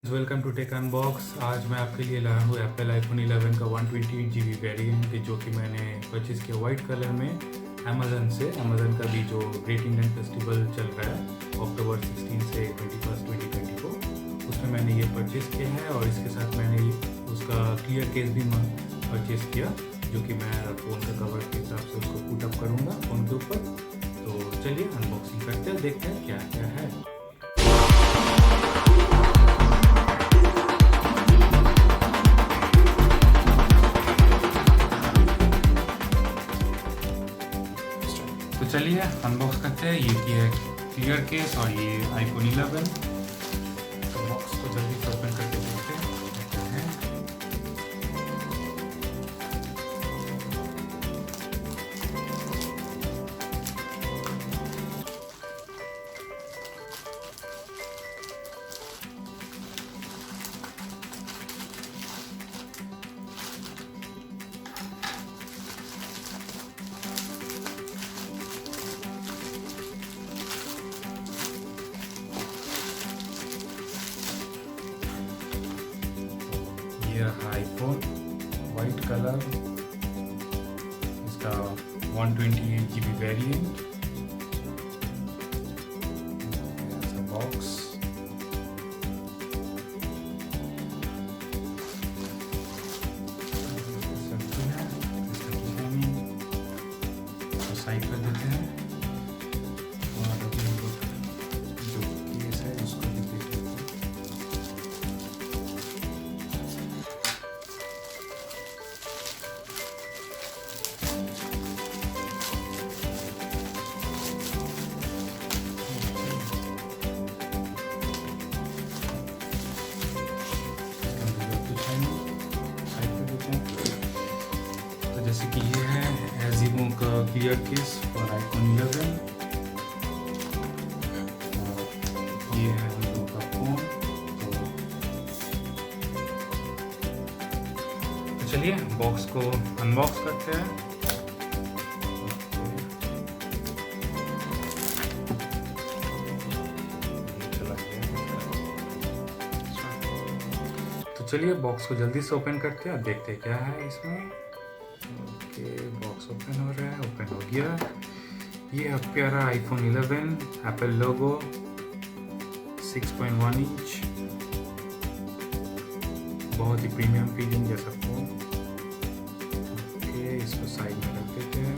Welcome to take unbox. आज मैं आपके लिए लाया हूँ एप्पल आईफोन 11 का 128 GB वेरिएंट, जो कि मैंने परचेज़ किया वाइट कलर में अमेज़न से। अमेज़न का भी जो ग्रेट इंडियन फेस्टिवल चल रहा है अक्टूबर 16 से 21 2020 को, उसमें मैंने ये परचेज़ किया है। और इसके साथ मैंने उसका क्लियर केस भी परचेज़ किया, जो कि मैं फ़ोन का कवर के हिसाब से उसको पुट अप करूँगा फ़ोन के ऊपर। तो चलिए अनबॉक्सिंग करते हैं, देखते हैं क्या क्या है। तो चलिए अनबॉक्स करते हैं। ये है क्लियर केस और ये आईफोन 11। तो बॉक्स को जल्दी से ओपन करके देखते हैं। यह आईफोन वाइट कलर, इसका 128 GB वेरिएंट। ऐसा बॉक्स, साइड पर देते हैं और अभी हम लोग जो केस है उसको भी देख लेते हैं। तो जैसे कि ये है एजिमो का क्लियर केस फॉर आईफोन 11 और ये है हम लोग का फोन। तो चलिए बॉक्स को अनबॉक्स करते हैं। तो चलिए बॉक्स को जल्दी से ओपन करते हैं और देखते हैं क्या है इसमें। ओके, बॉक्स ओपन हो रहा है, ओपन हो गया। ये है प्यारा आईफोन 11 एप्पल लोगो 6.1 इंच, बहुत ही प्रीमियम फीलिंग जैसा फोन। ओके, इसको साइड में रख देते हैं।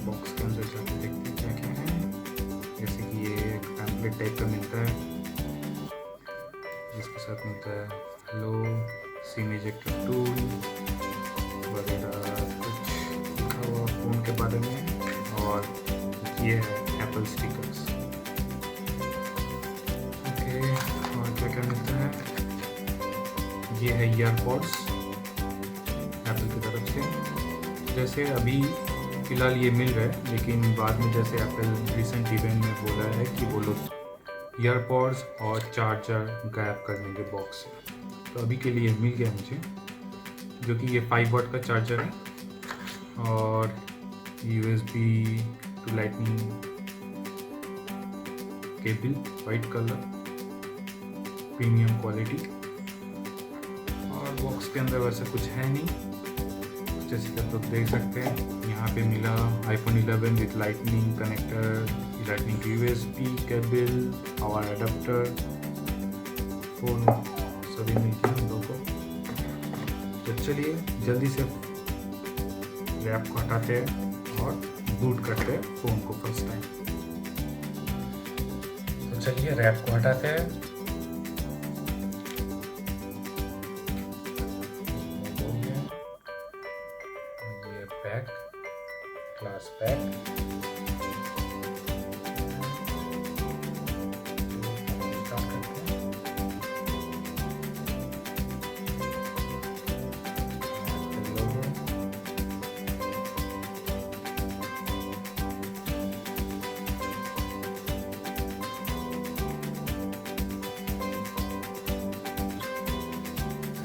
बॉक्स के अंदर जाके देखते हैं क्या क्या है। जैसे कि ये एक पैम्पलेट टाइप का मिलता है, जिसके साथ मिलता है हेलो, सिम इजेक्टर टूल वगैरह कुछ लिखा हुआ फ़ोन के बारे में। और ये है एप्पल स्टिकर्स। ओके, और क्या क्या मिलता है। ये है ईयरपॉड्स एप्पल की तरफ से। जैसे अभी फ़िलहाल ये मिल रहा है, लेकिन बाद में जैसे एप्पल रिसेंट इवेंट में बोला है कि वो लोग ईयरपॉड्स और चार्जर गायब कर देंगे बॉक्स से। तो अभी के लिए मिल गया मुझे, जो कि ये 5 वाट का चार्जर है और USB to lightning cable, white colour, premium quality. और बॉक्स के अंदर वैसे कुछ है नहीं, जैसे कि आप लोग देख सकते हैं। यहाँ पे मिला iPhone 11 with lightning connector, lightning USB cable, power adapter, phone सभी मिल गया हम लोग को। तो चलिए जल्दी से रैप को हटाते हैं और बूट करते हैं फ़ोन को फर्स्ट टाइम। तो चलिए रैप को हटाते हैं। हो गया ये पैक, ग्लास पैक।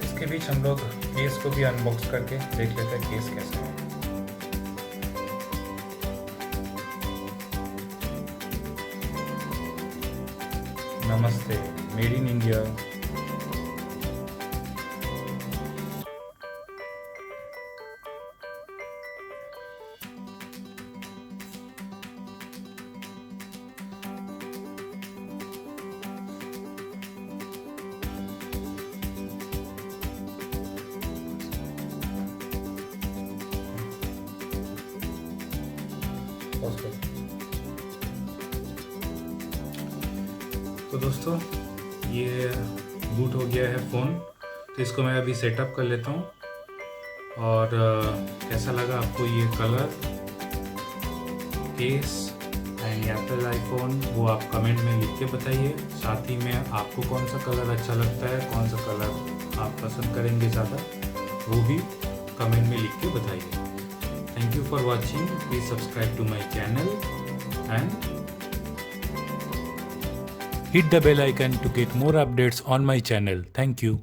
इसके बीच हम लोग केस को भी अनबॉक्स करके देख लेते हैं केस कैसा है। नमस्ते, मेड इन इंडिया। पॉज कर। तो दोस्तों ये बूट हो गया है फ़ोन, तो इसको मैं अभी सेटअप कर लेता हूँ। और कैसा लगा आपको ये colour, case and Apple iPhone, वो आप कमेंट में लिख के बताइए। साथ ही में आपको कौन सा कलर अच्छा लगता है, कौन सा कलर आप पसंद करेंगे ज़्यादा, वो भी कमेंट में लिख के बताइए। Thank you for watching, please subscribe to my channel and hit the bell icon to get more updates on my channel. Thank you.